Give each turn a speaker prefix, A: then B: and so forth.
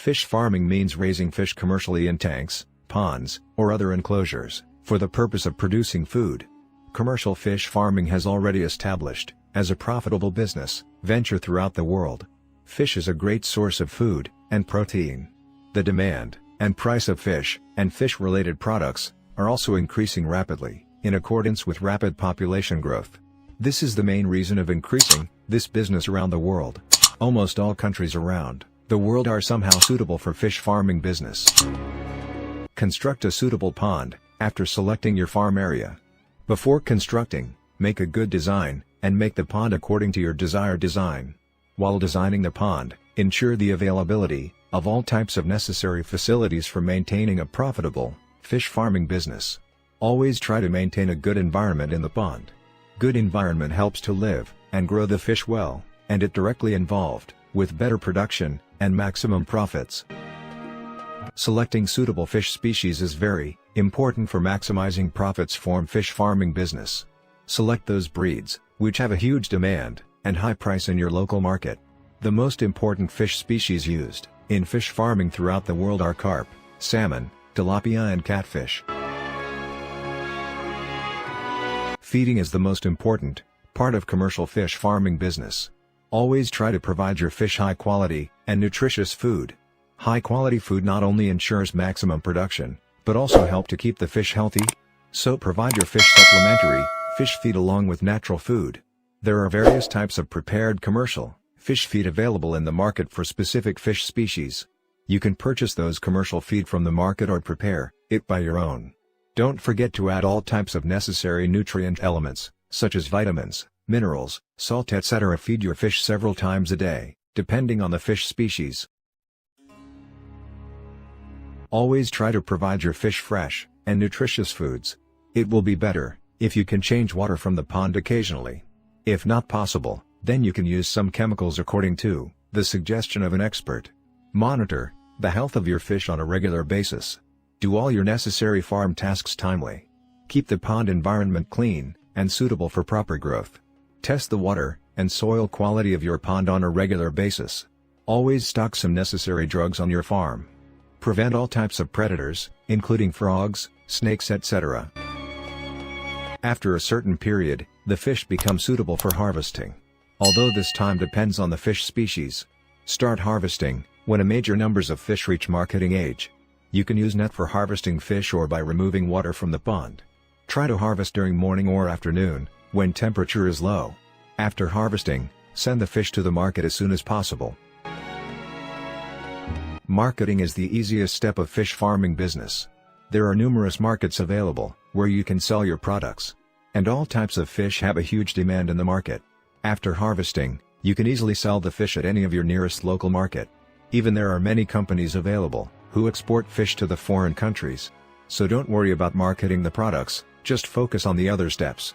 A: Fish farming means raising fish commercially in tanks, ponds, or other enclosures, for the purpose of producing food. Commercial fish farming has already established as a profitable business venture throughout the world. Fish is a great source of food and protein. The demand and price of fish and fish-related products are also increasing rapidly, in accordance with rapid population growth. This is the main reason of increasing this business around the world. Almost all countries around the world are somehow suitable for fish farming business. Construct a suitable pond after selecting your farm area. Before constructing, make a good design and make the pond according to your desired design. While designing the pond, ensure the availability of all types of necessary facilities for maintaining a profitable fish farming business. Always try to maintain a good environment in the pond. Good environment helps to live and grow the fish well, and it directly involved with better production and maximum profits. Selecting suitable fish species is very important for maximizing profits from fish farming business. Select those breeds which have a huge demand and high price in your local market. The most important fish species used in fish farming throughout the world are carp, salmon, tilapia and catfish. Feeding is the most important part of commercial fish farming business. Always try to provide your fish high quality and nutritious food. High quality food not only ensures maximum production, but also help to keep the fish healthy. So provide your fish supplementary fish feed along with natural food. There are various types of prepared commercial fish feed available in the market for specific fish species. You can purchase those commercial feed from the market or prepare it by your own. Don't forget to add all types of necessary nutrient elements, such as vitamins, minerals, salt etc. Feed your fish several times a day, depending on the fish species. Always try to provide your fish fresh and nutritious foods. It will be better if you can change water from the pond occasionally. If not possible, then you can use some chemicals according to the suggestion of an expert. Monitor the health of your fish on a regular basis. Do all your necessary farm tasks timely. Keep the pond environment clean and suitable for proper growth. Test the water and soil quality of your pond on a regular basis. Always stock some necessary drugs on your farm. Prevent all types of predators, including frogs, snakes etc. After a certain period, the fish become suitable for harvesting. Although this time depends on the fish species. Start harvesting when a major numbers of fish reach marketing age. You can use net for harvesting fish or by removing water from the pond. Try to harvest during morning or afternoon, when temperature is low. After harvesting, send the fish to the market as soon as possible. Marketing is the easiest step of fish farming business. There are numerous markets available, where you can sell your products. And all types of fish have a huge demand in the market. After harvesting, you can easily sell the fish at any of your nearest local market. Even there are many companies available, who export fish to the foreign countries. So don't worry about marketing the products, just focus on the other steps.